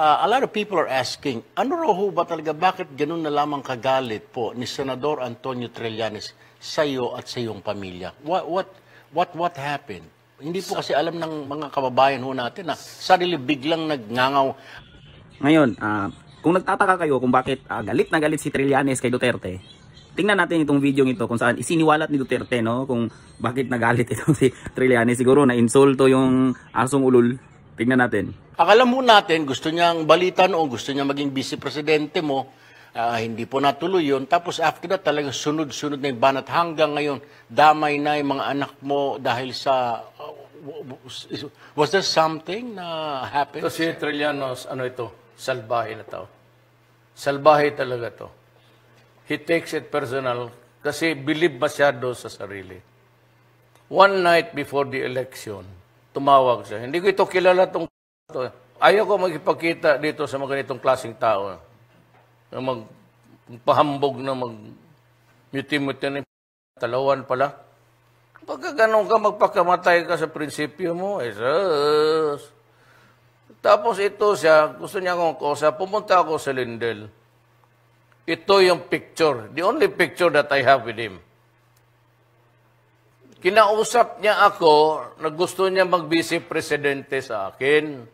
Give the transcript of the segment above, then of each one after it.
A lot of people are asking, ano raw ho ba talaga, bakit ganun na lamang kagalit po ni Senador Antonio Trillanes sa iyo at sa iyong pamilya? What happened? Hindi po kasi alam ng mga kababayan ho natin na suddenly biglang nagngangaw. Ngayon, kung nagtataka kayo kung bakit galit na galit si Trillanes kay Duterte, tingnan natin itong video ito kung saan isiniwalat ni Duterte, no, kung bakit nagalit ito si Trillanes. Siguro na insulto yung asong ulol. Tingnan natin. Akala mo natin gusto niyang balitan o gusto niya maging vice-presidente mo. Hindi po natuloy yun. Tapos after that talagang sunod-sunod na yung banat hanggang ngayon damay na yung mga anak mo dahil sa was there something na happened? Ito si Trillanes, ano ito? Salbahe na tao. Salbahe talaga to. He takes it personal kasi believe masyado sa sarili. One night before the election, tumawag siya. Hindi ko ito kilala tong to. Ayaw ko magipakita dito sa mga ganitong klaseng tao. Na magpahambog na mag-muti-muti na talawan pala. Pagka ganun ka, magpakamatay ka sa prinsipyo mo, Jesus. Tapos ito siya, gusto niya akong kosa, pumunta ako sa Lindel. Ito yung picture, the only picture that I have with him. Kinausap niya ako na gusto niya mag-vice-presidente sa akin.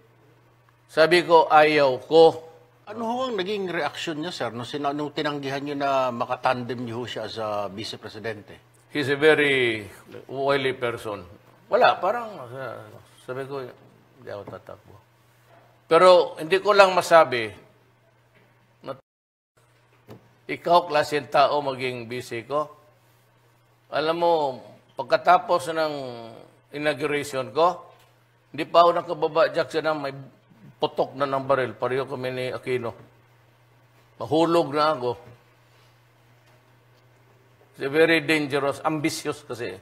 Sabi ko, ayaw ko. Ano ho ang naging reaksyon niya, sir, nung tinanggihan niyo na makatandem niyo siya as a vice-presidente? He's a very oily person. Wala, parang sabi ko, hindi ako tatakbo. Pero hindi ko lang masabi na ikaw klaseng tao maging vice ko. Alam mo, pagkatapos ng inauguration ko, hindi pa ako nakababa, Jackson, na may putok na ng baril. Pareho kami ni Aquino. Mahulog na ako. It's very dangerous, ambitious kasi.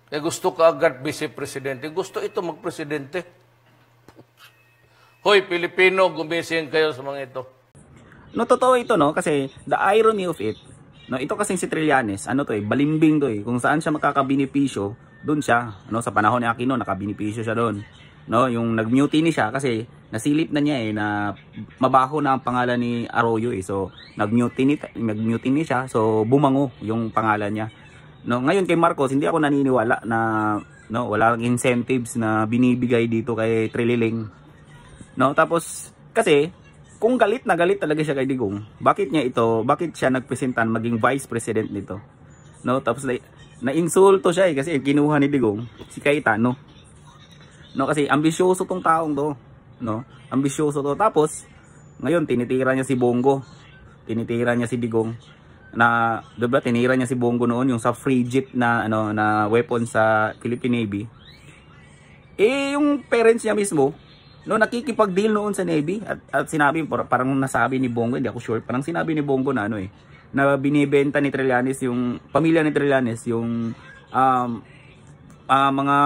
Kaya gusto ka agad vice-presidente. Gusto ito mag-presidente. Hoy, Pilipino, gumising kayo sa mga ito. No, totoo ito, no? Kasi the irony of it, no, ito kasing si Trillanes, ano to balimbing to kung saan siya makakabenepisyo, doon siya, no, sa panahon ni Aquino, nakabenepisyo siya doon. No, yung nag-mutiny siya kasi nasilip na niya na mabaho na ang pangalan ni Arroyo So, nag-mutiny siya, so bumango yung pangalan niya. No, ngayon kay Marcos, hindi ako naniniwala na walang incentives na binibigay dito kay Trililing. No, tapos kasi kung galit na galit talaga siya kay Digong, bakit siya nagpresentan maging vice president nito? No, tapos na-insulto siya kasi kinuha ni Digong si Cayetano. No, kasi ambisyoso tong taong to, no? Ambisyoso to. Tapos ngayon tinitira niya si Bongo. Tinitira niya si Digong na, 'di ba, tinira niya si Bongo noon yung sa frigate na na weapon sa Philippine Navy. Yung parents niya mismo, no, nakikipag-deal noon sa Navy at sinabi, parang nasabi ni Bongo, hindi ako sure, parang sinabi ni Bongo na na binibenta ni Trillanes, yung pamilya ni Trillanes, yung mga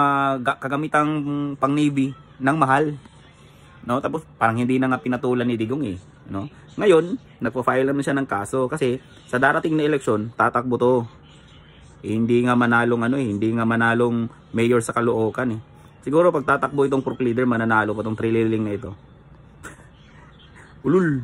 kagamitang pang Navy ng mahal. No, tapos parang hindi na nga pinatulan ni Digong no. Ngayon, nagpo-file naman siya ng kaso kasi sa darating na eleksyon, tatakbo to. Hindi nga manalong mayor sa Caloocan Siguro pag tatakbo itong Crook leader, mananalo pa tong Trililing na ito. Ulul.